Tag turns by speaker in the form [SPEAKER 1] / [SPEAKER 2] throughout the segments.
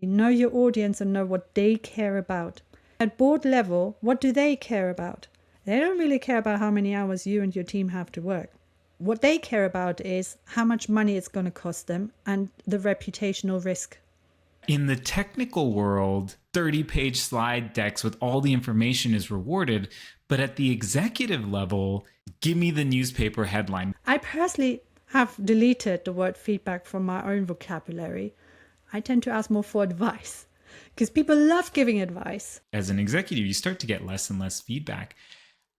[SPEAKER 1] Know your audience and know what they care about. At board level, what do they care about? They don't really care about how many hours you and your team have to work. What they care about is how much money it's going to cost them and the reputational risk.
[SPEAKER 2] In the technical world, 30-page slide decks with all the information is rewarded. But at the executive level, give me the newspaper headline.
[SPEAKER 1] I personally have deleted the word feedback from my own vocabulary. I tend to ask more for advice because people love giving advice.
[SPEAKER 2] As an executive, you start to get less and less feedback.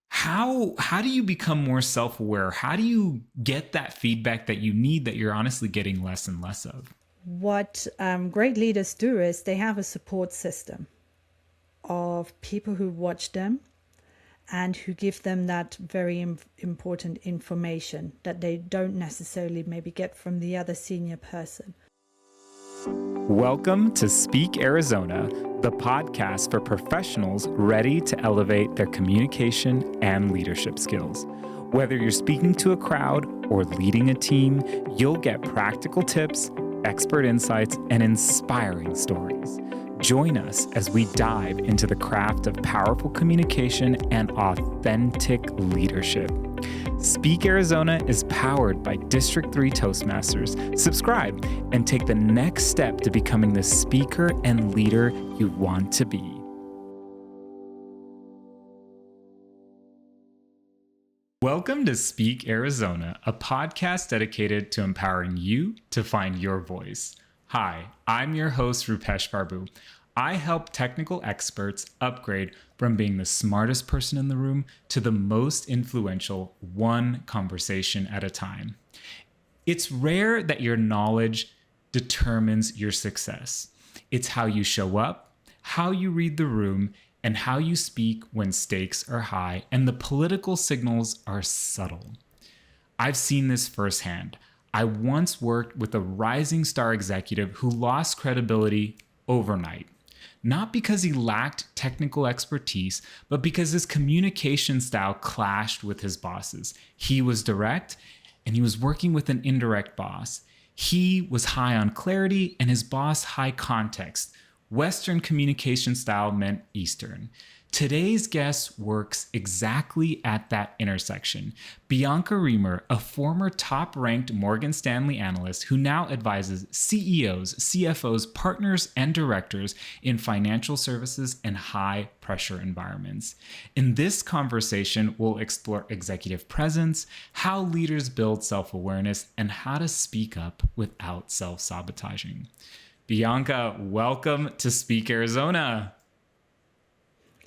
[SPEAKER 2] How do you become more self-aware? How do you get that feedback that you need that you're honestly getting less and less of?
[SPEAKER 1] What great leaders do is they have a support system of people who watch them and who give them that very important information that they don't necessarily maybe get from the other senior person.
[SPEAKER 2] Welcome to Speak Arizona, the podcast for professionals ready to elevate their communication and leadership skills. Whether you're speaking to a crowd or leading a team, you'll get practical tips, expert insights, and inspiring stories. Join us as we dive into the craft of powerful communication and authentic leadership. Speak Arizona is powered by District 3 Toastmasters. Subscribe and take the next step to becoming the speaker and leader you want to be. Welcome to Speak Arizona, a podcast dedicated to empowering you to find your voice. Hi, I'm your host, Rupesh Barbu. I help technical experts upgrade from being the smartest person in the room to the most influential, one conversation at a time. It's rare that your knowledge determines your success. It's how you show up, how you read the room, and how you speak when stakes are high and the political signals are subtle. I've seen this firsthand. I once worked with a rising star executive who lost credibility overnight. Not because he lacked technical expertise, but because his communication style clashed with his bosses. He was direct, and he was working with an indirect boss. He was high on clarity, and his boss high context. Western communication style meant Eastern. Today's guest works exactly at that intersection. Bianca Riemer, a former top-ranked Morgan Stanley analyst who now advises CEOs, CFOs, partners, and directors in financial services and high-pressure environments. In this conversation, we'll explore executive presence, how leaders build self-awareness, and how to speak up without self-sabotaging. Bianca, welcome to Speak Arizona.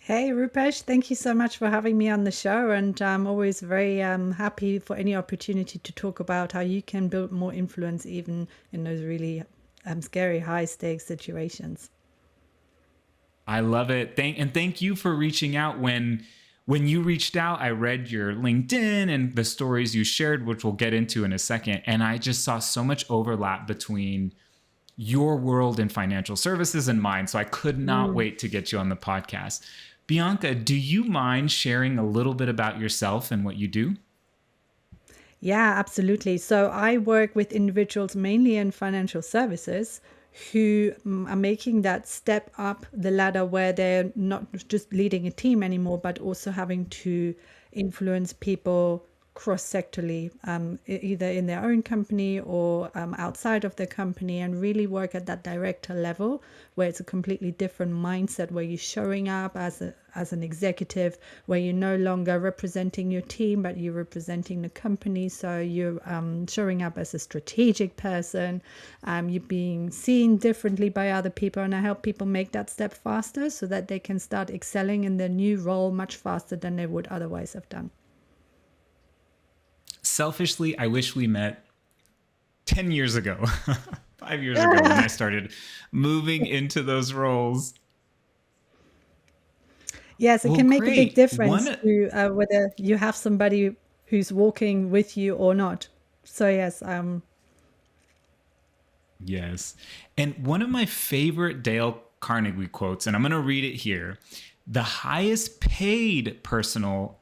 [SPEAKER 1] Hey, Rupesh, thank you so much for having me on the show. And I'm always very happy for any opportunity to talk about how you can build more influence even in those really scary high stakes situations.
[SPEAKER 2] I love it. Thank you for reaching out. When you reached out, I read your LinkedIn and the stories you shared, which we'll get into in a second. And I just saw so much overlap between your world in financial services and mine. So I could not wait to get you on the podcast. Bianca, do you mind sharing a little bit about yourself and what you do?
[SPEAKER 1] Yeah, absolutely. So I work with individuals mainly in financial services who are making that step up the ladder where they're not just leading a team anymore, but also having to influence people cross-sectorally, either in their own company or outside of their company, and really work at that director level where it's a completely different mindset, where you're showing up as an executive, where you're no longer representing your team, but you're representing the company. So you're showing up as a strategic person, you're being seen differently by other people, and I help people make that step faster so that they can start excelling in their new role much faster than they would otherwise have done.
[SPEAKER 2] Selfishly, I wish we met 10 years ago, 5 years ago when I started moving into those roles.
[SPEAKER 1] Yes, it can make a big difference to whether you have somebody who's walking with you or not. So yes.
[SPEAKER 2] Yes. And one of my favorite Dale Carnegie quotes, and I'm going to read it here. The highest paid personnel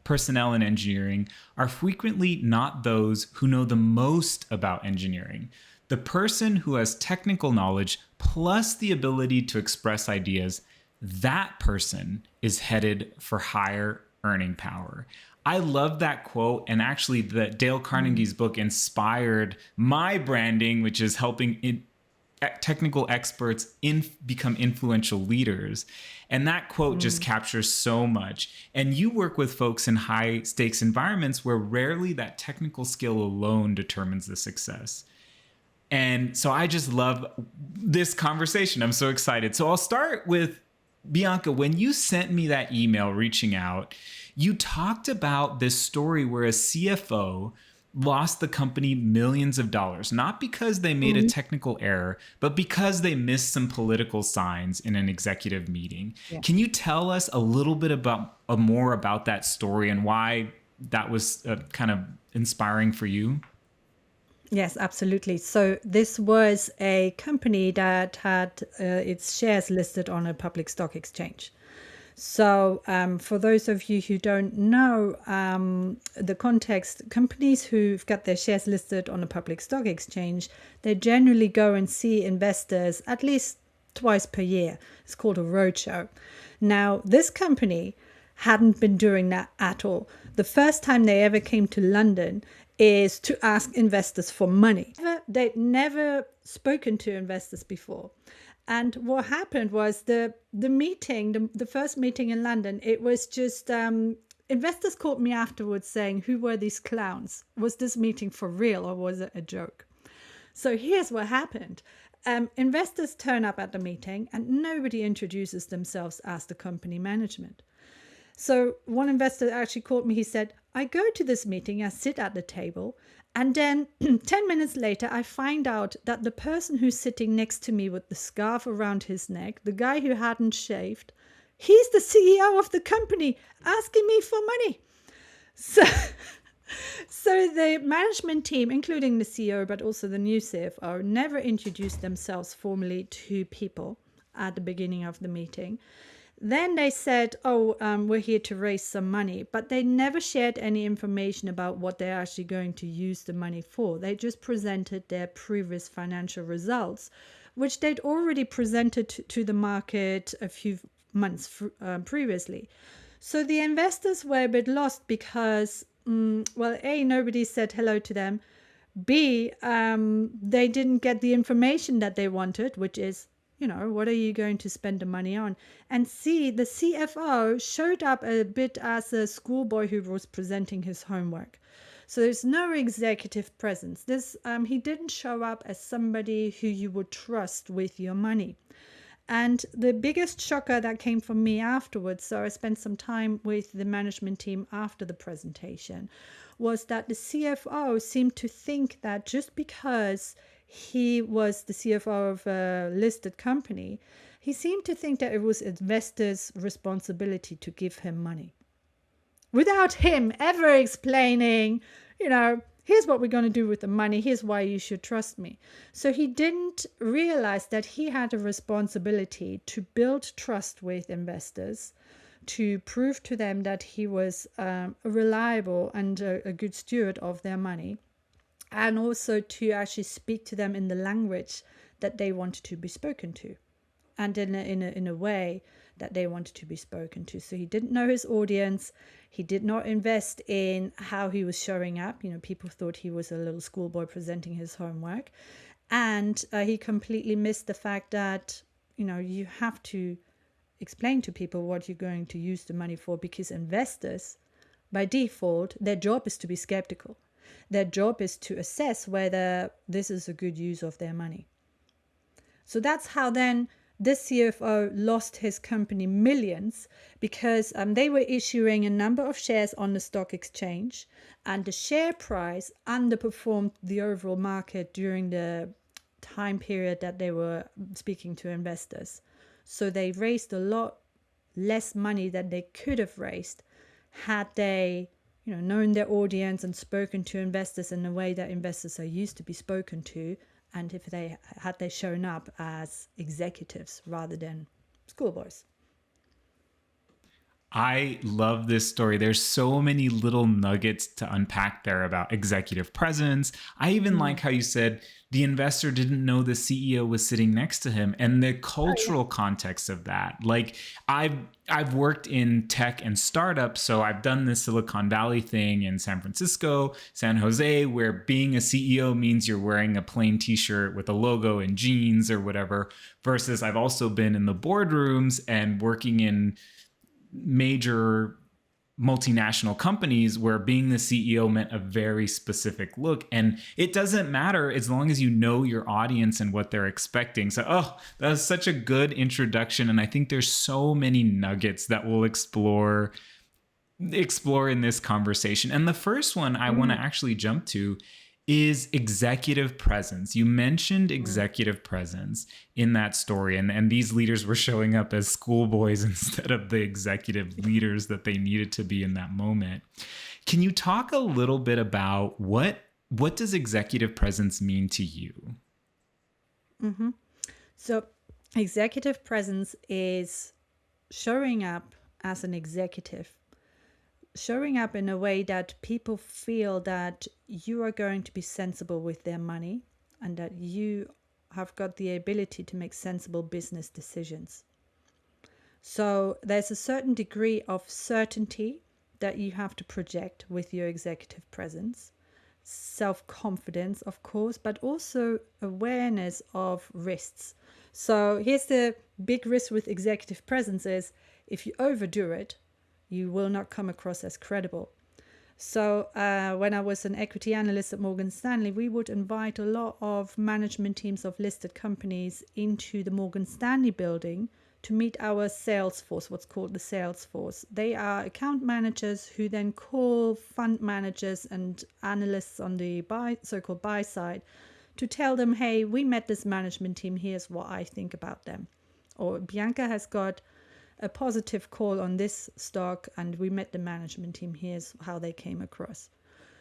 [SPEAKER 2] in engineering are frequently not those who know the most about engineering. The person who has technical knowledge plus the ability to express ideas, that person is headed for higher earning power. I love that quote. And actually, the Dale Carnegie's book inspired my branding, which is helping technical experts become influential leaders. And that quote just captures so much. And you work with folks in high stakes environments where rarely that technical skill alone determines the success. And so I just love this conversation. I'm so excited. So I'll start with Bianca. When you sent me that email reaching out, you talked about this story where a CFO lost the company millions of dollars, not because they made a technical error, but because they missed some political signs in an executive meeting.
[SPEAKER 1] Yeah.
[SPEAKER 2] Can you tell us a little bit about more about that story and why that was kind of inspiring for you?
[SPEAKER 1] Yes, absolutely. So this was a company that had its shares listed on a public stock exchange. So for those of you who don't know the context, companies who've got their shares listed on a public stock exchange, they generally go and see investors at least twice per year. It's called a roadshow. Now, this company hadn't been doing that at all. The first time they ever came to London is to ask investors for money. They'd never spoken to investors before. And what happened was the meeting, the first meeting in London, it was just investors called me afterwards saying, who were these clowns? Was this meeting for real or was it a joke? So here's what happened. Investors turn up at the meeting and nobody introduces themselves as the company management. So one investor actually called me. He said, I go to this meeting, I sit at the table, and then 10 minutes later, I find out that the person who's sitting next to me with the scarf around his neck, the guy who hadn't shaved, he's the CEO of the company asking me for money. So, so the management team, including the CEO, but also the new CFO, never introduced themselves formally to people at the beginning of the meeting. Then they said, we're here to raise some money, but they never shared any information about what they're actually going to use the money for. They just presented their previous financial results, which they'd already presented to the market a few months previously. So the investors were a bit lost because, A, nobody said hello to them. B, they didn't get the information that they wanted, which is, what are you going to spend the money on? And C, the CFO showed up a bit as a schoolboy who was presenting his homework. So there's no executive presence. He didn't show up as somebody who you would trust with your money. And the biggest shocker that came from me afterwards, so I spent some time with the management team after the presentation, was that the CFO seemed to think that just because he was the CFO of a listed company, he seemed to think that it was investors' responsibility to give him money. Without him ever explaining, here's what we're going to do with the money, here's why you should trust me. So he didn't realize that he had a responsibility to build trust with investors, to prove to them that he was reliable and a good steward of their money, and also to actually speak to them in the language that they wanted to be spoken to, and in a way that they wanted to be spoken to. So he didn't know his audience. He did not invest in how he was showing up. People thought he was a little schoolboy presenting his homework. And he completely missed the fact that, you have to explain to people what you're going to use the money for, because investors, by default, their job is to be skeptical. Their job is to assess whether this is a good use of their money. So that's how then this CFO lost his company millions, because they were issuing a number of shares on the stock exchange, and the share price underperformed the overall market during the time period that they were speaking to investors. So they raised a lot less money than they could have raised had they known their audience and spoken to investors in the way that investors are used to be spoken to, and if they shown up as executives rather than schoolboys.
[SPEAKER 2] I love this story. There's so many little nuggets to unpack there about executive presence. I even like how you said the investor didn't know the CEO was sitting next to him and the cultural context of that. Like I've worked in tech and startups, so I've done this Silicon Valley thing in San Francisco, San Jose, where being a CEO means you're wearing a plain t-shirt with a logo and jeans or whatever, versus I've also been in the boardrooms and working in major multinational companies where being the CEO meant a very specific look. And it doesn't matter as long as you know your audience and what they're expecting. So, that was such a good introduction. And I think there's so many nuggets that we'll explore in this conversation. And the first one I want to actually jump to is executive presence. You mentioned executive presence in that story, and these leaders were showing up as schoolboys instead of the executive leaders that they needed to be in that moment. Can you talk a little bit about what does executive presence mean to you?
[SPEAKER 1] So, executive presence is showing up as an executive, showing up in a way that people feel that you are going to be sensible with their money and that you have got the ability to make sensible business decisions. So there's a certain degree of certainty that you have to project with your executive presence, self-confidence, of course, but also awareness of risks. So here's the big risk with executive presence is if you overdo it, you will not come across as credible. So when I was an equity analyst at Morgan Stanley, we would invite a lot of management teams of listed companies into the Morgan Stanley building to meet our sales force, what's called the sales force. They are account managers who then call fund managers and analysts on the so-called buy side to tell them, hey, we met this management team, here's what I think about them. Or Bianca has got a positive call on this stock and we met the management team, here's how they came across.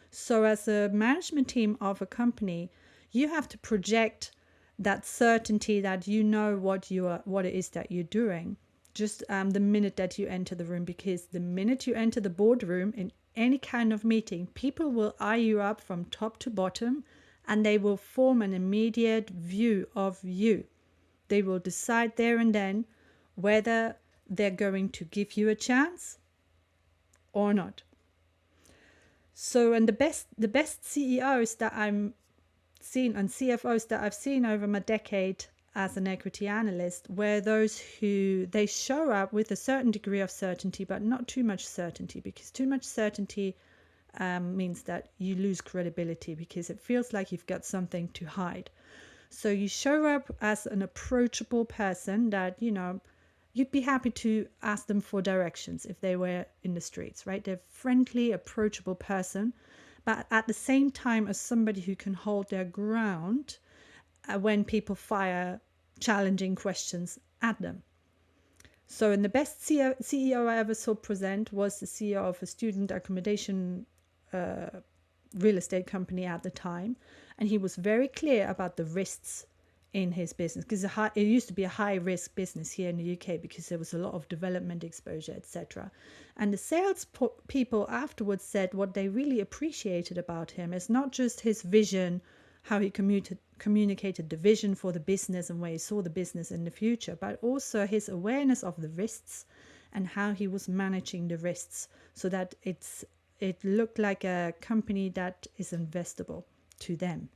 [SPEAKER 1] So as a management team of a company, you have to project that certainty that you know what it is that you're doing just the minute that you enter the room, because the minute you enter the boardroom in any kind of meeting, people will eye you up from top to bottom and they will form an immediate view of you. They will decide there and then whether they're going to give you a chance or not. So, and the best CEOs that I'm seen and CFOs that I've seen over my decade as an equity analyst were those who they show up with a certain degree of certainty, but not too much certainty, because too much certainty means that you lose credibility because it feels like you've got something to hide. So you show up as an approachable person that, you'd be happy to ask them for directions if they were in the streets, right? They're a friendly, approachable person, but at the same time as somebody who can hold their ground when people fire challenging questions at them. So, and the best CEO I ever saw present was the CEO of a student accommodation real estate company at the time. And he was very clear about the risks in his business, because it used to be a high risk business here in the UK because there was a lot of development exposure, etc. And the sales people afterwards said what they really appreciated about him is not just his vision, how he communicated the vision for the business and where he saw the business in the future, but also his awareness of the risks and how he was managing the risks so that it looked like a company that is investable to them.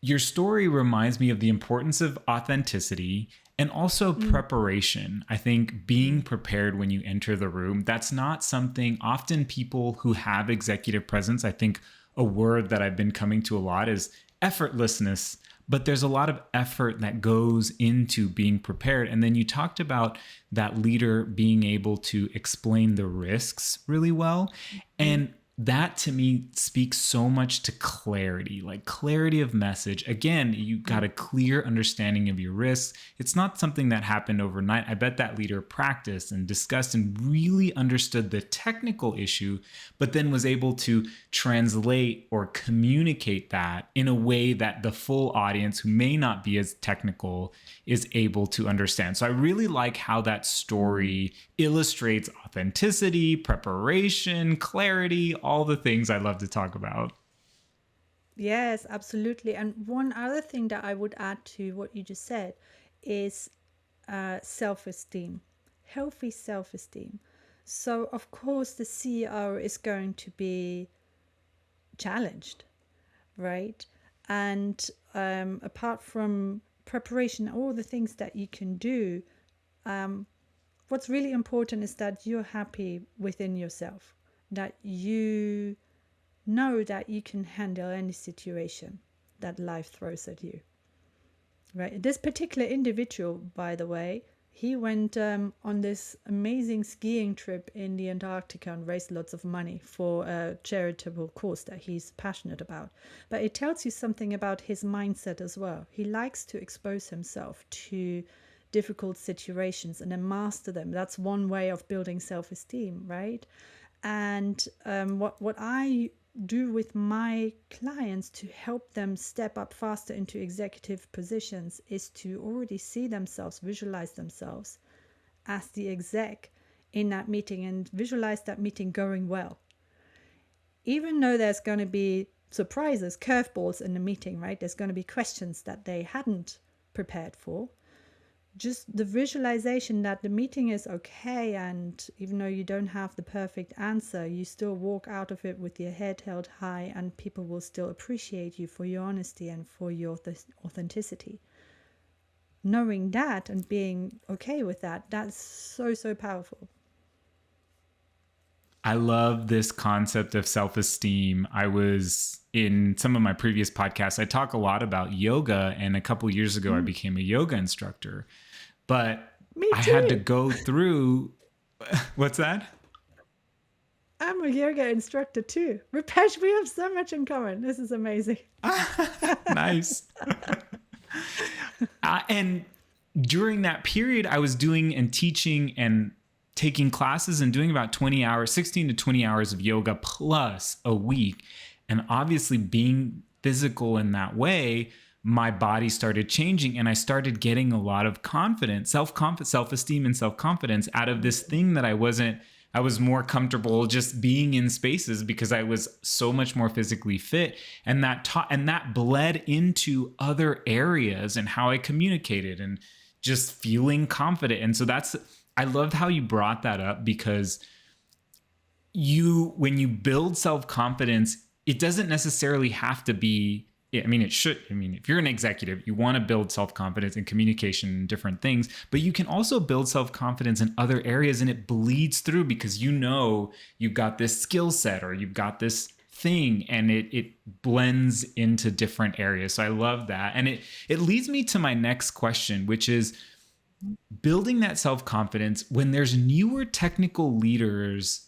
[SPEAKER 2] Your story reminds me of the importance of authenticity and also preparation. I think being prepared when you enter the room, that's not something often people who have executive presence, I think a word that I've been coming to a lot is effortlessness, but there's a lot of effort that goes into being prepared. And then you talked about that leader being able to explain the risks really well. And that to me speaks so much to clarity, like clarity of message. Again, you got a clear understanding of your risks. It's not something that happened overnight. I bet that leader practiced and discussed and really understood the technical issue, but then was able to translate or communicate that in a way that the full audience who may not be as technical is able to understand. So I really like how that story illustrates authenticity, preparation, clarity, all the things I love to talk about.
[SPEAKER 1] Yes, absolutely. And one other thing that I would add to what you just said is self-esteem, healthy self-esteem. So, of course, the CEO is going to be challenged, right? And apart from preparation, all the things that you can do, what's really important is that you're happy within yourself, that you know that you can handle any situation that life throws at you, right? This particular individual, by the way, he went on this amazing skiing trip in the Antarctica and raised lots of money for a charitable cause that he's passionate about. But it tells you something about his mindset as well. He likes to expose himself to difficult situations and then master them. That's one way of building self-esteem, right? And what I do with my clients to help them step up faster into executive positions is to already see themselves, visualize themselves as the exec in that meeting and visualize that meeting going well. Even though there's going to be surprises, curveballs in the meeting, right? There's going to be questions that they hadn't prepared for. Just the visualization that the meeting is okay, and even though you don't have the perfect answer, you still walk out of it with your head held high, and people will still appreciate you for your honesty and for your authenticity. Knowing that and being okay with that, that's so, so powerful.
[SPEAKER 2] I love this concept of self-esteem. I was in some of my previous podcasts, I talk a lot about yoga, and a couple years ago I became a yoga instructor. But
[SPEAKER 1] Me
[SPEAKER 2] I had to
[SPEAKER 1] too.
[SPEAKER 2] go through what's that?
[SPEAKER 1] I'm a yoga instructor too. Rupesh, we have so much in common. This is amazing.
[SPEAKER 2] Nice. And during that period, I was doing and teaching and taking classes and doing about 20 hours, 16 to 20 hours of yoga plus a week. And obviously, being physical in that way, my body started changing and I started getting a lot of confidence, self-esteem and self-confidence out of this thing that I was more comfortable just being in spaces because I was so much more physically fit, and that bled into other areas and how I communicated and just feeling confident. And so I loved how you brought that up, because when you build self-confidence, it doesn't necessarily have to be, I mean, it should. I mean, if you're an executive, you want to build self-confidence and communication and different things, but you can also build self-confidence in other areas, and it bleeds through because you've got this skill set or you've got this thing, and it blends into different areas. So I love that. And it leads me to my next question, which is building that self-confidence when there's newer technical leaders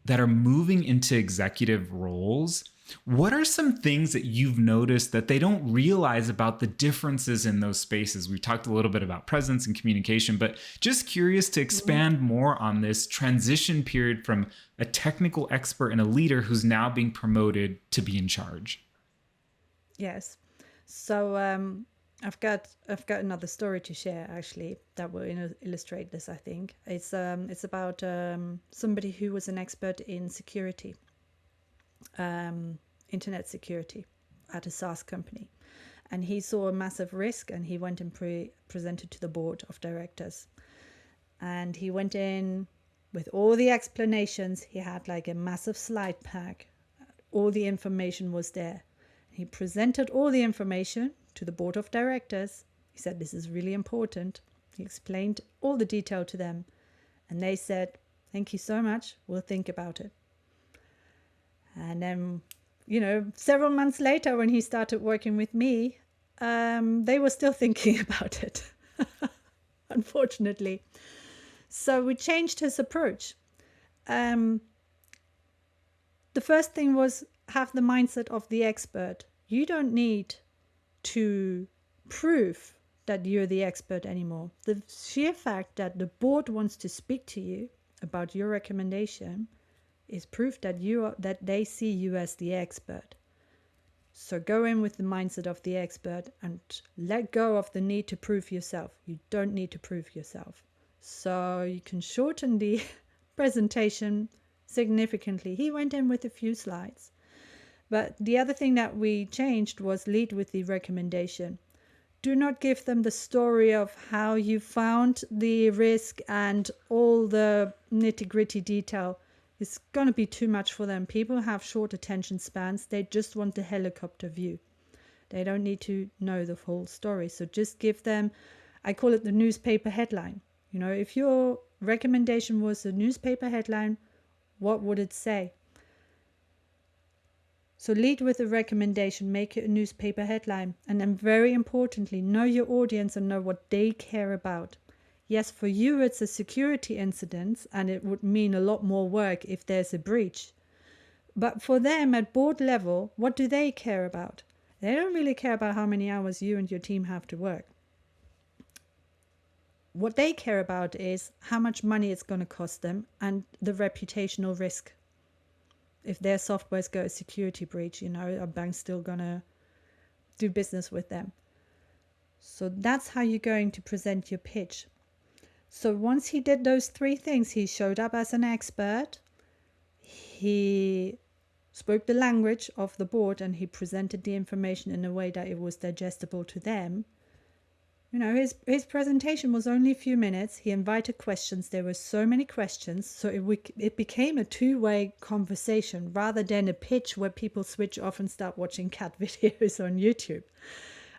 [SPEAKER 2] that are moving into executive roles. What are some things that you've noticed that they don't realize about the differences in those spaces? We've talked a little bit about presence and communication, but just curious to expand more on this transition period from a technical expert and a leader who's now being promoted to be in charge.
[SPEAKER 1] Yes. So I've got another story to share actually that will illustrate this. I think it's about somebody who was an expert in security, internet security, at a SaaS company, and he saw a massive risk, and he went and presented to the board of directors, and he went in with all the explanations. He had like a massive slide pack. All the information was there. He presented all the information to the board of directors. He said, this is really important. He explained all the detail to them, and they said, thank you so much, we'll think about it. And then, several months later, when he started working with me, they were still thinking about it, unfortunately. So we changed his approach. The first thing was have the mindset of the expert. You don't need to prove that you're the expert anymore. The sheer fact that the board wants to speak to you about your recommendation is proof that that they see you as the expert. So go in with the mindset of the expert and let go of the need to prove yourself. You don't need to prove yourself. So you can shorten the presentation significantly. He went in with a few slides. But the other thing that we changed was lead with the recommendation. Do not give them the story of how you found the risk and all the nitty-gritty detail. It's going to be too much for them. People have short attention spans. They just want the helicopter view. They don't need to know the whole story. So just give them, I call it the newspaper headline. You know, if your recommendation was a newspaper headline, what would it say? So lead with a recommendation, make it a newspaper headline. And then very importantly, know your audience and know what they care about. Yes, for you it's a security incident and it would mean a lot more work if there's a breach. But for them at board level, what do they care about? They don't really care about how many hours you and your team have to work. What they care about is how much money it's going to cost them and the reputational risk. If their software's got a security breach, you know, a bank's still going to do business with them. So that's how you're going to present your pitch. So once he did those three things, he showed up as an expert, he spoke the language of the board, and he presented the information in a way that it was digestible to them. You know, his presentation was only a few minutes. He invited questions. There were so many questions. So it became a two-way conversation rather than a pitch where people switch off and start watching cat videos on YouTube.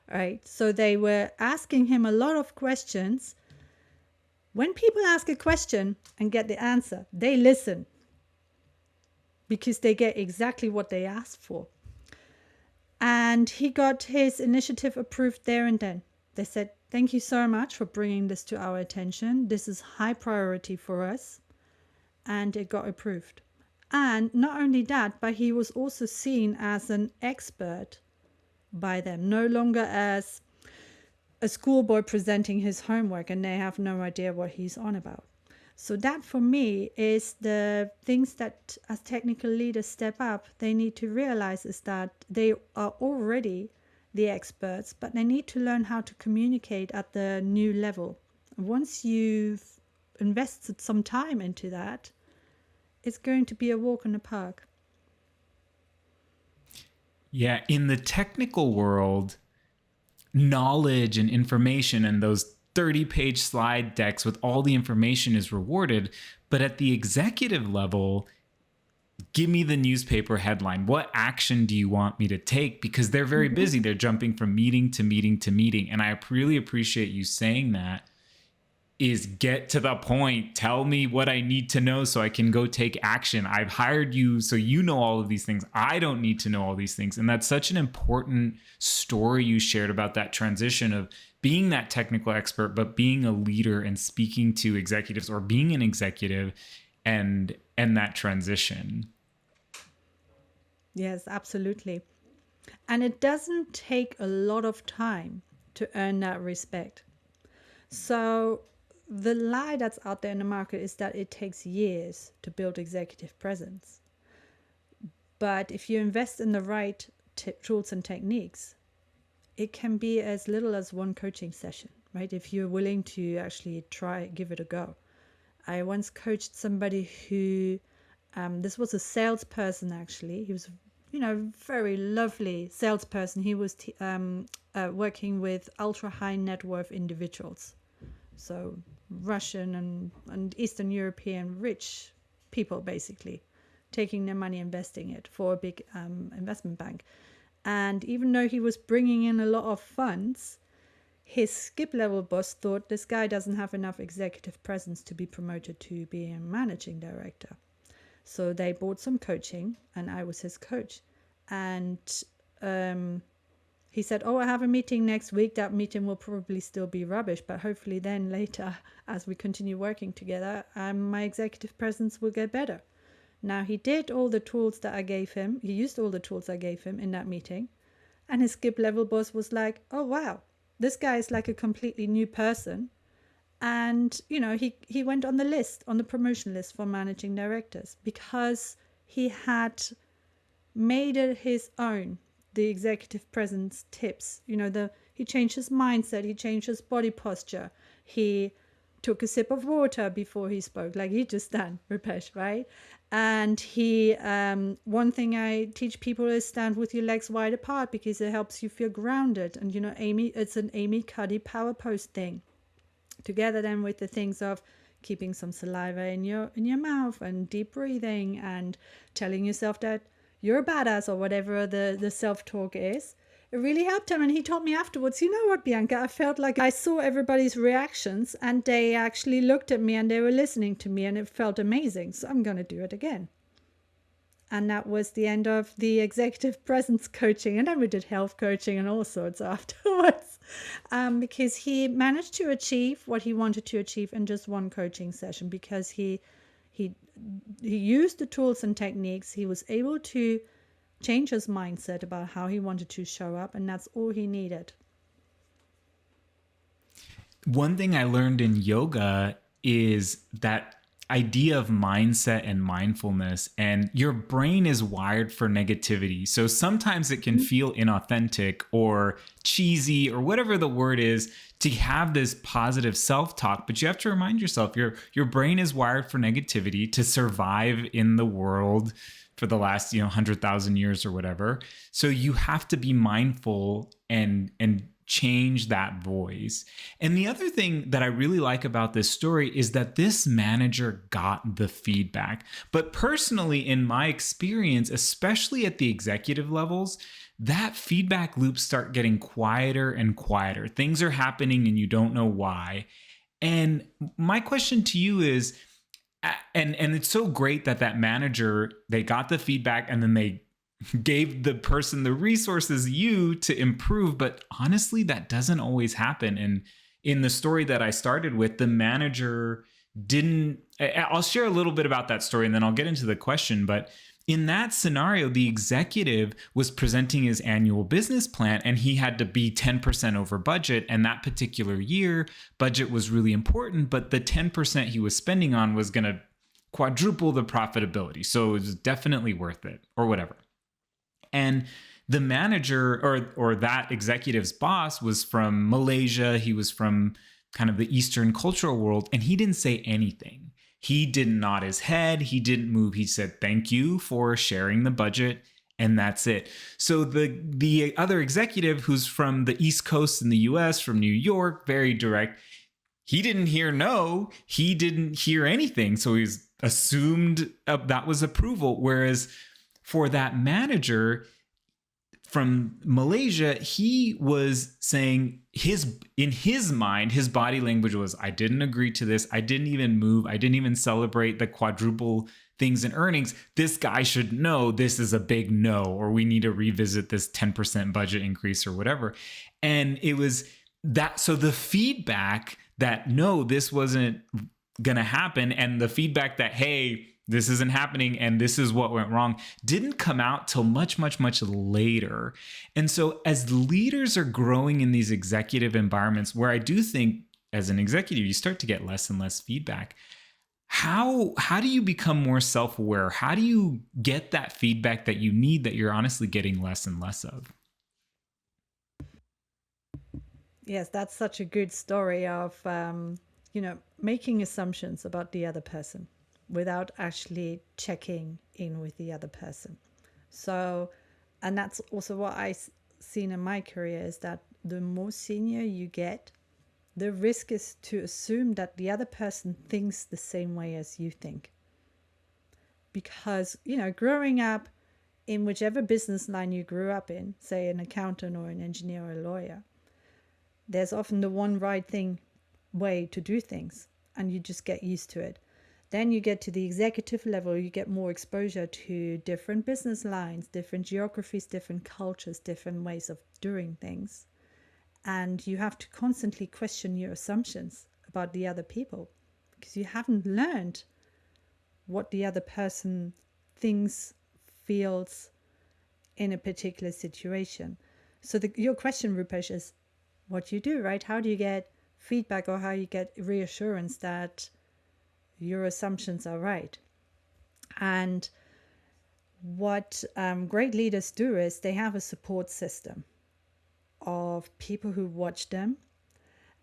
[SPEAKER 1] Right? So they were asking him a lot of questions. When people ask a question and get the answer, they listen because they get exactly what they asked for. And he got his initiative approved there and then. They said, thank you so much for bringing this to our attention. This is high priority for us. And it got approved. And not only that, but he was also seen as an expert by them, no longer as a schoolboy presenting his homework and they have no idea what he's on about. So that for me is the things that as technical leaders step up, they need to realize is that they are already the experts, but they need to learn how to communicate at the new level. Once you've invested some time into that, it's going to be a walk in the park.
[SPEAKER 2] Yeah, in the technical world, knowledge and information and those 30-page slide decks with all the information is rewarded. But at the executive level, give me the newspaper headline. What action do you want me to take? Because they're very busy. They're jumping from meeting to meeting to meeting. And I really appreciate you saying that. Is get to the point. Tell me what I need to know so I can go take action. I've hired you so you know all of these things. I don't need to know all these things. And that's such an important story you shared about that transition of being that technical expert, but being a leader and speaking to executives or being an executive and that transition.
[SPEAKER 1] Yes, absolutely. And it doesn't take a lot of time to earn that respect. So the lie that's out there in the market is that it takes years to build executive presence. But if you invest in the right tools and techniques, it can be as little as one coaching session, right? If you're willing to actually give it a go. I once coached somebody who, this was a salesperson actually. He was, very lovely salesperson. He was working with ultra high net worth individuals. So Russian and Eastern European rich people, basically, taking their money, investing it for a big investment bank. And even though he was bringing in a lot of funds, his skip level boss thought this guy doesn't have enough executive presence to be promoted to be a managing director. So they bought some coaching and I was his coach. And he said, I have a meeting next week. That meeting will probably still be rubbish, but hopefully then later, as we continue working together, my executive presence will get better. Now, he did all the tools that I gave him. He used all the tools I gave him in that meeting. And his skip level boss was like, oh, wow, this guy is like a completely new person. And, he went on the list, on the promotion list for managing directors because he had made it his own, the executive presence tips. He changed his mindset, he changed his body posture, he took a sip of water before he spoke, like he just done, Rupesh, right? And one thing I teach people is stand with your legs wide apart because it helps you feel grounded. And it's an Amy Cuddy power pose thing. Together then with the things of keeping some saliva in your mouth and deep breathing and telling yourself that you're a badass or whatever the self-talk is. It really helped him. And he told me afterwards, you know what, Bianca, I felt like I saw everybody's reactions and they actually looked at me and they were listening to me and it felt amazing. So I'm going to do it again. And that was the end of the executive presence coaching. And then we did health coaching and all sorts afterwards, because he managed to achieve what he wanted to achieve in just one coaching session, because he used the tools and techniques. He was able to change his mindset about how he wanted to show up. And that's all he needed.
[SPEAKER 2] One thing I learned in yoga is that idea of mindset and mindfulness, and your brain is wired for negativity. So sometimes it can feel inauthentic or cheesy or whatever the word is to have this positive self-talk, but you have to remind yourself your brain is wired for negativity to survive in the world for the last 100,000 years or whatever. So you have to be mindful and change that voice. And the other thing that I really like about this story is that this manager got the feedback. But personally, in my experience, especially at the executive levels, that feedback loops start getting quieter and quieter. Things are happening and you don't know why. And my question to you is, and it's so great that manager, they got the feedback and then they gave the person the resources to improve. But honestly, that doesn't always happen. And in the story that I started with, the manager didn't. I'll share a little bit about that story and then I'll get into the question. But in that scenario, the executive was presenting his annual business plan and he had to be 10% over budget. And that particular year, budget was really important, but the 10% he was spending on was going to quadruple the profitability. So it was definitely worth it or whatever. And the manager or that executive's boss was from Malaysia. He was from kind of the Eastern cultural world, and he didn't say anything. He didn't nod his head. He didn't move. He said, "Thank you for sharing the budget." And that's it. So the other executive, who's from the East Coast in the US, from New York, very direct, he didn't hear no. He didn't hear anything. So he's assumed that was approval. Whereas for that manager from Malaysia, he was saying in his mind, his body language was, I didn't agree to this. I didn't even move. I didn't even celebrate the quadruple things in earnings. This guy should know this is a big no, or we need to revisit this 10% budget increase or whatever. And it was that. So the feedback that no, this wasn't going to happen, and the feedback that, hey, this isn't happening and this is what went wrong, didn't come out till much, much, much later. And so as leaders are growing in these executive environments where I do think as an executive, you start to get less and less feedback. How do you become more self-aware? How do you get that feedback that you need that you're honestly getting less and less of?
[SPEAKER 1] Yes, that's such a good story of, making assumptions about the other person without actually checking in with the other person. So, and that's also what I've seen in my career, is that the more senior you get, the risk is to assume that the other person thinks the same way as you think. Because, growing up in whichever business line you grew up in, say an accountant or an engineer or a lawyer, there's often the one right way to do things, and you just get used to it. Then you get to the executive level, you get more exposure to different business lines, different geographies, different cultures, different ways of doing things. And you have to constantly question your assumptions about the other people because you haven't learned what the other person things feels in a particular situation. So your question, Rupesh, is what you do, right? How do you get feedback, or how you get reassurance that your assumptions are right? And what great leaders do is they have a support system of people who watch them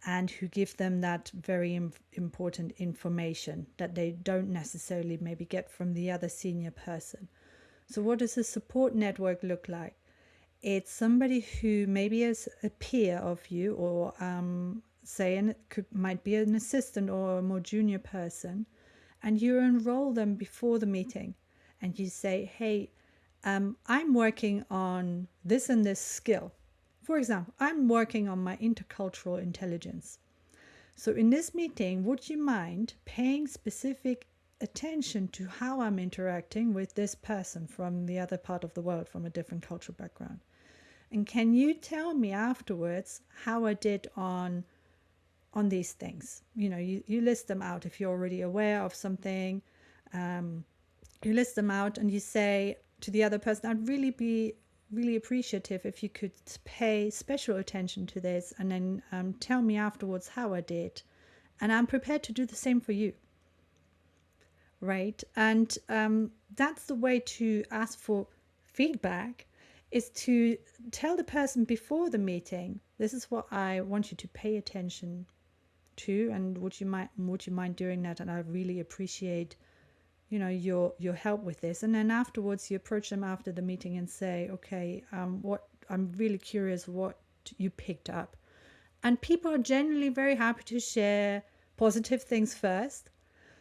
[SPEAKER 1] and who give them that very important information that they don't necessarily maybe get from the other senior person. So what does a support network look like? It's somebody who maybe is a peer of you, or say, and it might be an assistant or a more junior person, and you enroll them before the meeting, and you say, hey, I'm working on this and this skill. For example, I'm working on my intercultural intelligence. So in this meeting, would you mind paying specific attention to how I'm interacting with this person from the other part of the world, from a different cultural background? And can you tell me afterwards how I did on these things? You list them out. If you're already aware of something, you list them out and you say to the other person, I'd really be really appreciative if you could pay special attention to this, and then tell me afterwards how I did. And I'm prepared to do the same for you. Right? And that's the way to ask for feedback, is to tell the person before the meeting, this is what I want you to pay attention to, and would you mind doing that? And I really appreciate your help with this. And then afterwards you approach them after the meeting and say, okay, I'm really curious what you picked up. And people are generally very happy to share positive things first.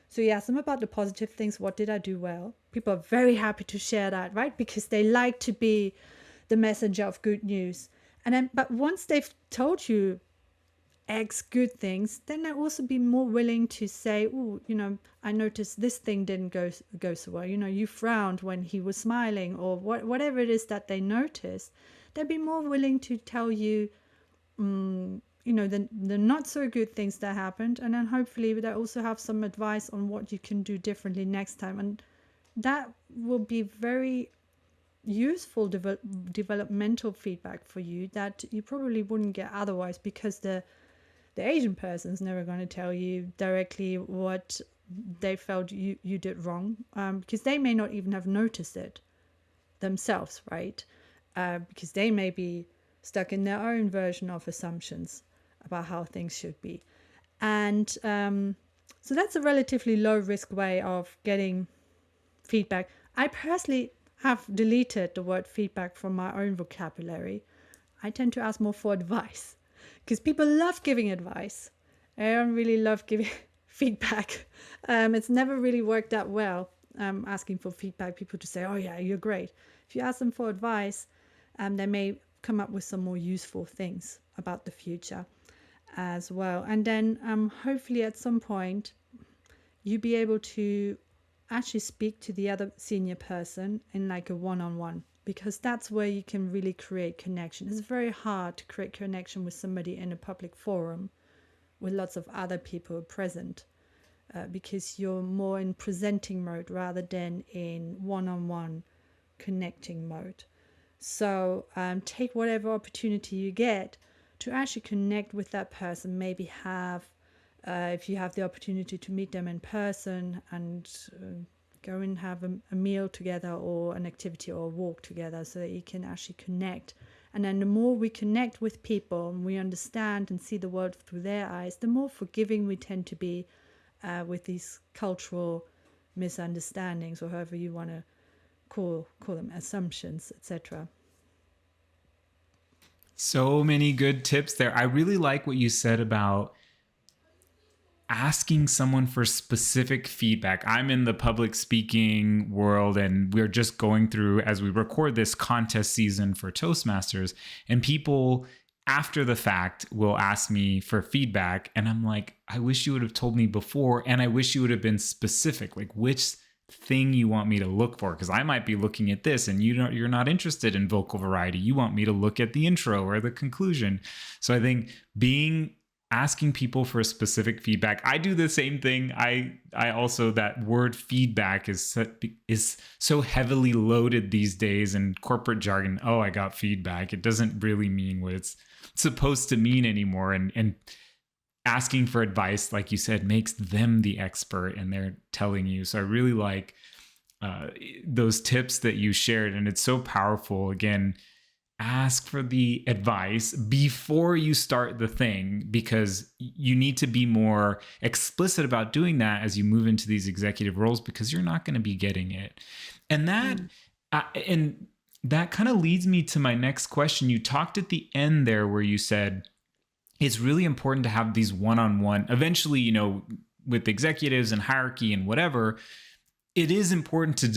[SPEAKER 1] So you ask them about the positive things. What did I do well? People are very happy to share that, right? Because they like to be the messenger of good news. And then, but once they've told you X good things, then they'll also be more willing to say, oh, I noticed this thing didn't go so well. You frowned when he was smiling, or whatever it is that they noticed. They'll be more willing to tell you, the not so good things that happened, and then hopefully they also have some advice on what you can do differently next time. And that will be very useful developmental feedback for you that you probably wouldn't get otherwise, because the Asian person's never going to tell you directly what they felt you did wrong, because they may not even have noticed it themselves, right? Because they may be stuck in their own version of assumptions about how things should be. And so that's a relatively low risk way of getting feedback. I personally have deleted the word feedback from my own vocabulary. I tend to ask more for advice, because people love giving advice. I don't really love giving feedback. It's never really worked that well, asking for feedback. People just say, oh yeah, you're great. If you ask them for advice, they may come up with some more useful things about the future as well. And then hopefully at some point you be able to actually speak to the other senior person in like a one-on-one, because that's where you can really create connection. It's very hard to create connection with somebody in a public forum with lots of other people present, because you're more in presenting mode rather than in one-on-one connecting mode. So take whatever opportunity you get to actually connect with that person. Maybe have, if you have the opportunity to meet them in person, and go and have a meal together, or an activity or a walk together, so that you can actually connect. And then the more we connect with people and we understand and see the world through their eyes, the more forgiving we tend to be with these cultural misunderstandings, or however you want to call them, assumptions, etc.
[SPEAKER 2] So many good tips there. I really like what you said about asking someone for specific feedback. I'm in the public speaking world, and we're just going through, as we record this, contest season for Toastmasters, and people after the fact will ask me for feedback, and I'm like, I wish you would have told me before, and I wish you would have been specific, like which thing you want me to look for, because I might be looking at this and you're not interested in vocal variety. You want me to look at the intro or the conclusion. So I think being asking people for specific feedback. I do the same thing. I also, that word feedback is so heavily loaded these days in corporate jargon. Oh, I got feedback. It doesn't really mean what it's supposed to mean anymore. And asking for advice, like you said, makes them the expert and they're telling you. So I really like those tips that you shared, and it's so powerful. Again, ask for the advice before you start the thing, because you need to be more explicit about doing that as you move into these executive roles, because you're not going to be getting it. And and that kind of leads me to my next question. You talked at the end there where you said it's really important to have these one-on-one, eventually, with executives and hierarchy and whatever, it is important to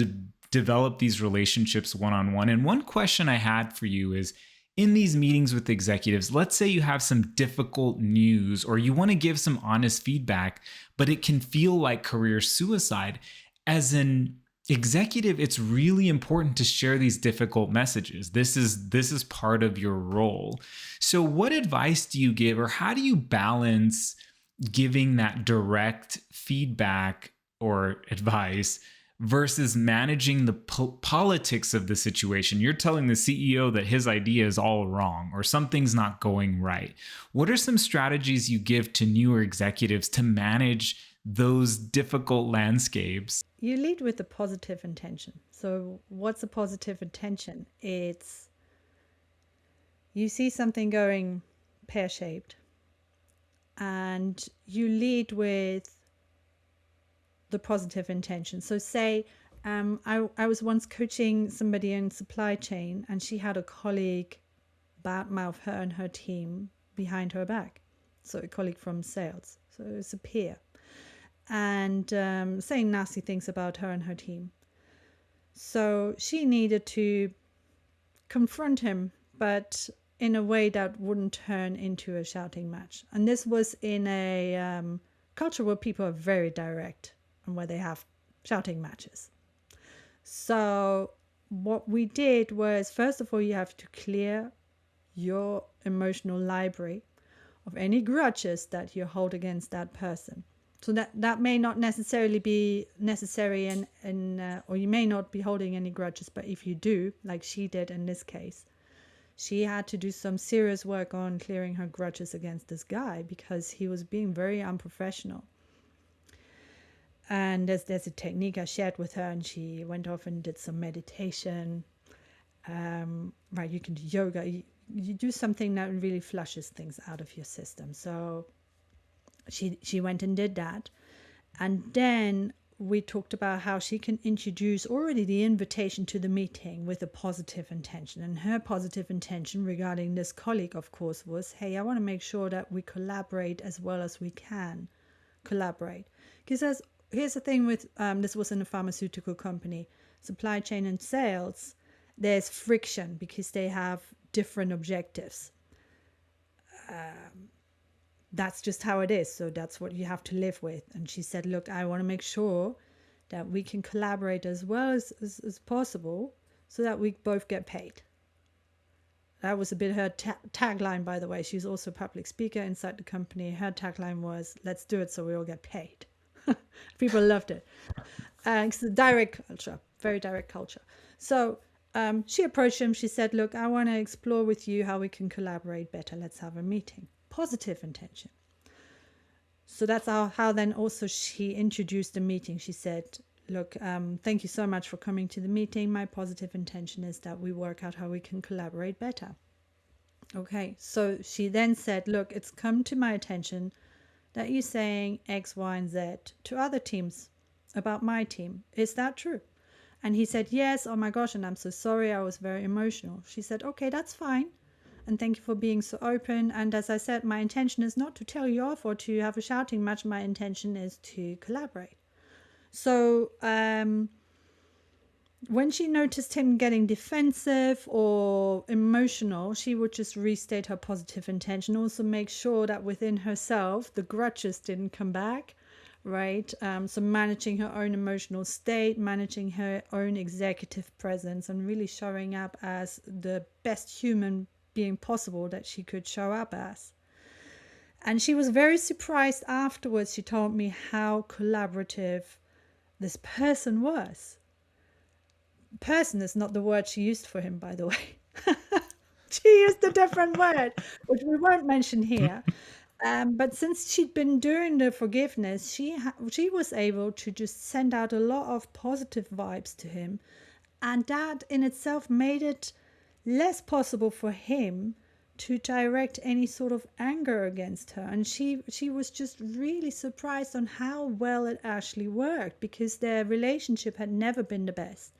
[SPEAKER 2] develop these relationships one-on-one. And one question I had for you is, in these meetings with executives, let's say you have some difficult news or you want to give some honest feedback, but it can feel like career suicide. As an executive, it's really important to share these difficult messages. This is part of your role. So what advice do you give, or how do you balance giving that direct feedback or advice versus managing the politics of the situation? You're telling the CEO that his idea is all wrong or something's not going right. What are some strategies you give to newer executives to manage those difficult landscapes?
[SPEAKER 1] You lead with a positive intention. So what's a positive intention? It's you see something going pear-shaped and you lead with the positive intention. So say I was once coaching somebody in supply chain, and she had a colleague badmouth her and her team behind her back. So a colleague from sales. So it's a peer. And saying nasty things about her and her team. So she needed to confront him, but in a way that wouldn't turn into a shouting match. And this was in a culture where people are very direct and where they have shouting matches. So what we did was, first of all, you have to clear your emotional library of any grudges that you hold against that person. So that may not necessarily be necessary, or you may not be holding any grudges, but if you do, like she did in this case, she had to do some serious work on clearing her grudges against this guy because he was being very unprofessional. And there's a technique I shared with her, and she went off and did some meditation. Right, you can do yoga. You do something that really flushes things out of your system. So she went and did that. And then we talked about how she can introduce already the invitation to the meeting with a positive intention. And her positive intention regarding this colleague, of course, was, hey, I want to make sure that we collaborate as well as we can collaborate. Because here's the thing with, this was in a pharmaceutical company, supply chain and sales, there's friction because they have different objectives. That's just how it is. So that's what you have to live with. And she said, look, I want to make sure that we can collaborate as well as possible so that we both get paid. That was a bit her tagline, by the way. She's also a public speaker inside the company. Her tagline was, let's do it so we all get paid. People loved it. It's a direct culture, very direct culture. So she approached him. She said, look, I want to explore with you how we can collaborate better. Let's have a meeting. Positive intention. So that's how then also she introduced the meeting. She said, look, thank you so much for coming to the meeting. My positive intention is that we work out how we can collaborate better. Okay, so she then said, look, it's come to my attention that you're saying X, Y, and Z to other teams about my team. Is that true? And he said, yes. Oh my gosh, and I'm so sorry. I was very emotional. She said, okay, that's fine. And thank you for being so open. And as I said, my intention is not to tell you off or to have a shouting match. My intention is to collaborate. So when she noticed him getting defensive or emotional, she would just restate her positive intention. Also make sure that within herself, the grudges didn't come back, right? So managing her own emotional state, managing her own executive presence, and really showing up as the best human being possible that she could show up as. And she was very surprised afterwards. She told me how collaborative this person was. Person is not the word she used for him, by the way. She used a different word, which we won't mention here. But since she'd been doing the forgiveness, she was able to just send out a lot of positive vibes to him, and that in itself made it less possible for him to direct any sort of anger against her. And she was just really surprised on how well it actually worked, because their relationship had never been the best.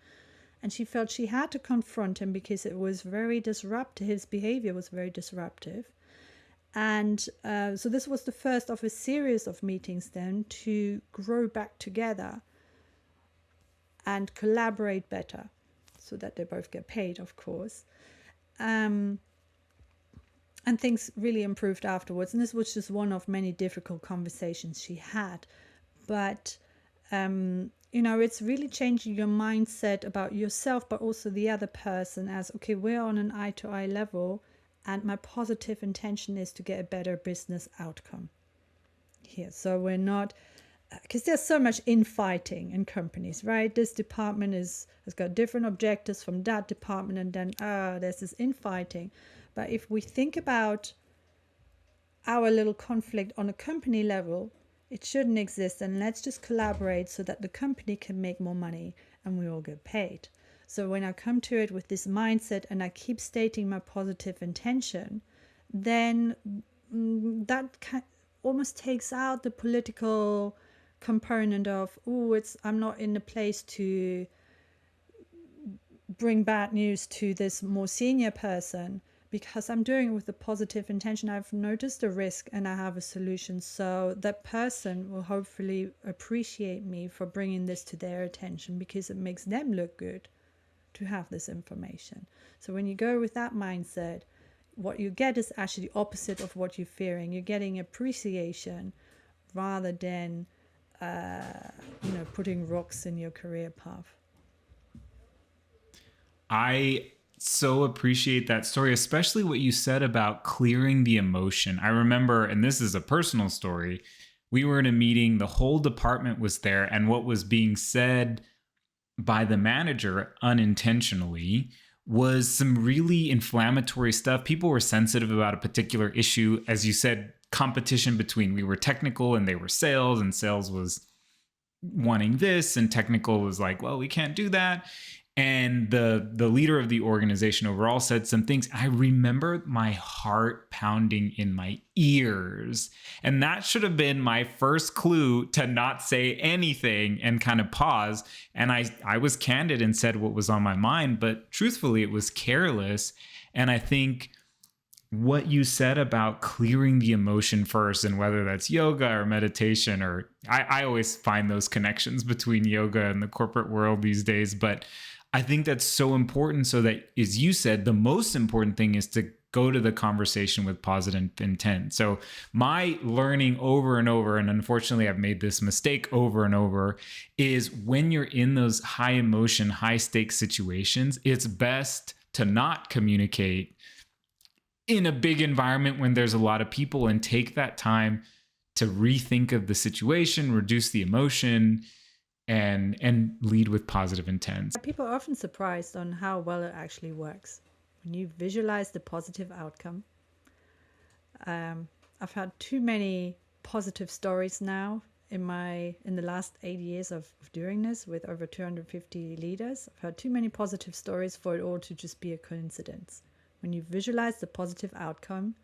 [SPEAKER 1] And she felt she had to confront him because it was very disruptive. His behavior was very disruptive. And so this was the first of a series of meetings then to grow back together and collaborate better so that they both get paid, of course. And things really improved afterwards. And this was just one of many difficult conversations she had. But it's really changing your mindset about yourself, but also the other person, as, okay, we're on an eye-to-eye level, and my positive intention is to get a better business outcome here. So we're not, because there's so much infighting in companies, right? This department has got different objectives from that department, and then there's this infighting. But if we think about our little conflict on a company level, it shouldn't exist, and let's just collaborate so that the company can make more money and we all get paid. So when I come to it with this mindset and I keep stating my positive intention, then that almost takes out the political component of, I'm not in a place to bring bad news to this more senior person, because I'm doing it with a positive intention. I've noticed a risk and I have a solution. So that person will hopefully appreciate me for bringing this to their attention, because it makes them look good to have this information. So when you go with that mindset, what you get is actually the opposite of what you're fearing. You're getting appreciation rather than putting rocks in your career path.
[SPEAKER 2] I so appreciate that story, especially what you said about clearing the emotion. I remember, and this is a personal story, we were in a meeting, the whole department was there, and what was being said by the manager unintentionally was some really inflammatory stuff. People were sensitive about a particular issue. As you said, competition between, we were technical and they were sales, and sales was wanting this, and technical was like, well, we can't do that. And the leader of the organization overall said some things. I remember my heart pounding in my ears. And that should have been my first clue to not say anything and kind of pause. And I was candid and said what was on my mind, but truthfully, it was careless. And I think what you said about clearing the emotion first, and whether that's yoga or meditation, or I always find those connections between yoga and the corporate world these days. But I think that's so important, so that, as you said, the most important thing is to go to the conversation with positive intent. So my learning over and over, and unfortunately I've made this mistake over and over, is when you're in those high emotion, high stakes situations, it's best to not communicate in a big environment when there's a lot of people, and take that time to rethink of the situation, reduce the emotion, and lead with positive intent.
[SPEAKER 1] People are often surprised on how well it actually works when you visualize the positive outcome. I've had too many positive stories now in the last 8 years of doing this with over 250 leaders. I've had too many positive stories for it all to just be a coincidence. When you visualize the positive outcome,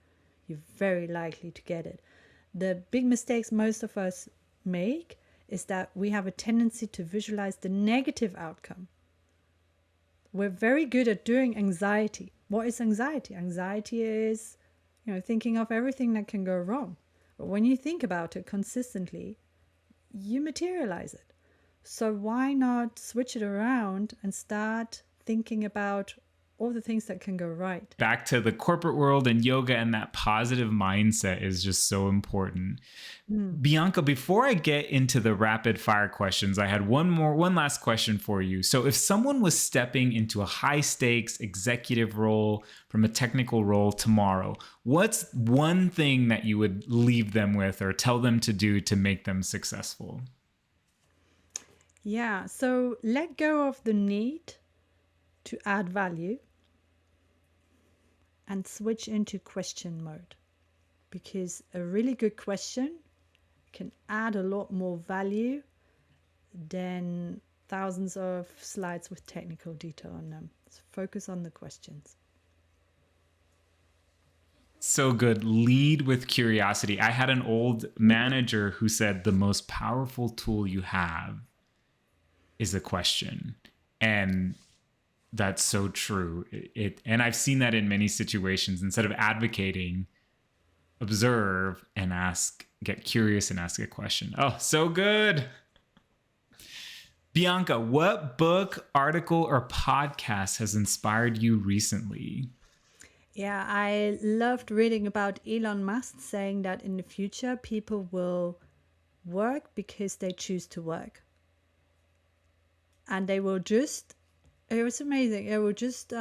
[SPEAKER 1] you're very likely to get it. The big mistakes most of us make is that we have a tendency to visualize the negative outcome. We're very good at doing anxiety. What is anxiety? Anxiety is, thinking of everything that can go wrong. But when you think about it consistently, you materialize it. So why not switch it around and start thinking about all the things that can go right.
[SPEAKER 2] Back to the corporate world and yoga, and that positive mindset is just so important. Bianca, before I get into the rapid fire questions, I had one last question for you. So if someone was stepping into a high stakes executive role from a technical role tomorrow, what's one thing that you would leave them with or tell them to do to make them successful?
[SPEAKER 1] Yeah, so let go of the need to add value and switch into question mode, because a really good question can add a lot more value than thousands of slides with technical detail on them. So focus on the questions.
[SPEAKER 2] So good. Lead with curiosity. I had an old manager who said the most powerful tool you have is a question. And that's so true. And I've seen that in many situations. Instead of advocating, observe and ask, get curious and ask a question. Oh, so good. Bianca, what book, article, or podcast has inspired you recently?
[SPEAKER 1] Yeah, I loved reading about Elon Musk saying that in the future people will work because they choose to work. And they will just, it was amazing. It will just,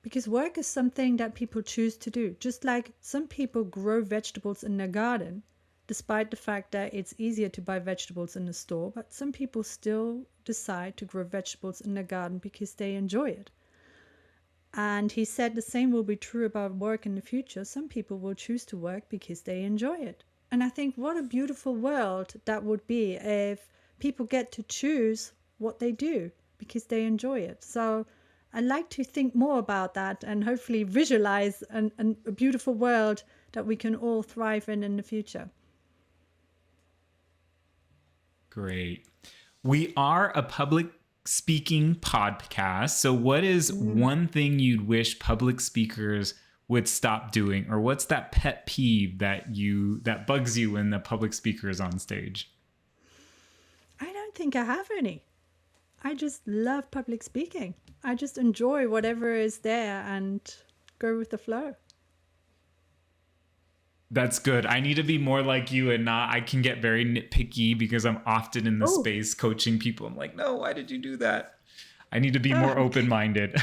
[SPEAKER 1] because work is something that people choose to do. Just like some people grow vegetables in their garden, despite the fact that it's easier to buy vegetables in the store, but some people still decide to grow vegetables in their garden because they enjoy it. And he said the same will be true about work in the future. Some people will choose to work because they enjoy it. And I think what a beautiful world that would be if people get to choose what they do because they enjoy it. So I like to think more about that and hopefully visualize a beautiful world that we can all thrive in the future.
[SPEAKER 2] Great. We are a public speaking podcast. So what is one thing you'd wish public speakers would stop doing, or what's that pet peeve that bugs you when the public speaker is on stage?
[SPEAKER 1] I don't think I have any. I just love public speaking. I just enjoy whatever is there and go with the flow.
[SPEAKER 2] That's good. I need to be more like you and not, I can get very nitpicky because I'm often in the space coaching people. I'm like, no, why did you do that? I need to be more open-minded.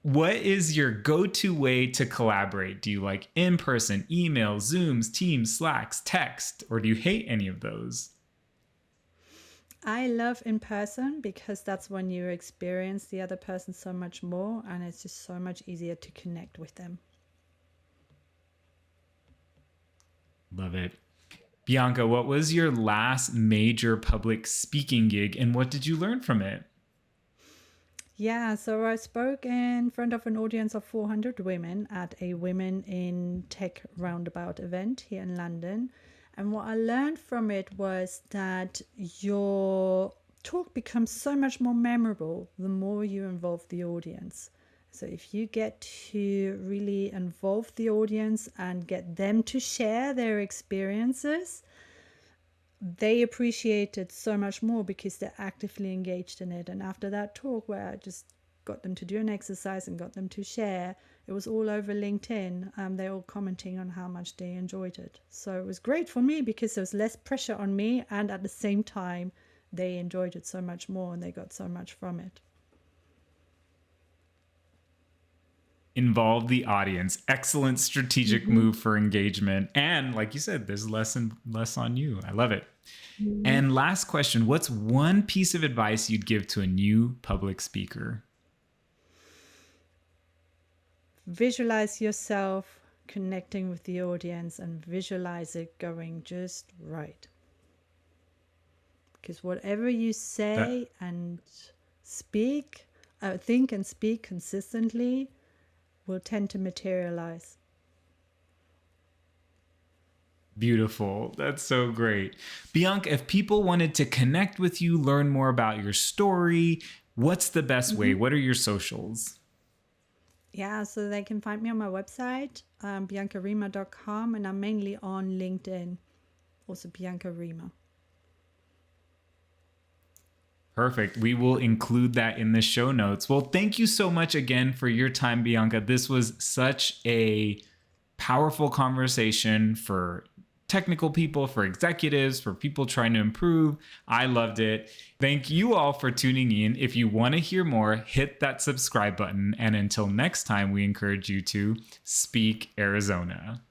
[SPEAKER 2] What is your go-to way to collaborate? Do you like in-person, email, Zooms, Teams, Slacks, text, or do you hate any of those?
[SPEAKER 1] I love in person because that's when you experience the other person so much more and it's just so much easier to connect with them.
[SPEAKER 2] Love it. Bianca, what was your last major public speaking gig and what did you learn from it?
[SPEAKER 1] Yeah, so I spoke in front of an audience of 400 women at a Women in Tech Roundabout event here in London. And what I learned from it was that your talk becomes so much more memorable the more you involve the audience. So if you get to really involve the audience and get them to share their experiences, they appreciate it so much more because they're actively engaged in it. And after that talk where I just got them to do an exercise and got them to share, it was all over LinkedIn. They're all commenting on how much they enjoyed it. So it was great for me because there was less pressure on me, and at the same time they enjoyed it so much more and they got so much from it.
[SPEAKER 2] Involve the audience. Excellent strategic move for engagement. And like you said, there's less on you. I love it. And last question, what's one piece of advice you'd give to a new public speaker?
[SPEAKER 1] Visualize yourself connecting with the audience and visualize it going just right. Because whatever you say and speak, think and speak consistently will tend to materialize.
[SPEAKER 2] Beautiful. That's so great. Bianca, if people wanted to connect with you, learn more about your story, what's the best way? What are your socials?
[SPEAKER 1] Yeah, so they can find me on my website, biancariemer.com, and I'm mainly on LinkedIn, also Bianca Riemer.
[SPEAKER 2] Perfect. We will include that in the show notes. Well, thank you so much again for your time, Bianca. This was such a powerful conversation for technical people, for executives, for people trying to improve. I loved it. Thank you all for tuning in. If you want to hear more, hit that subscribe button. And until next time, we encourage you to speak Arizona.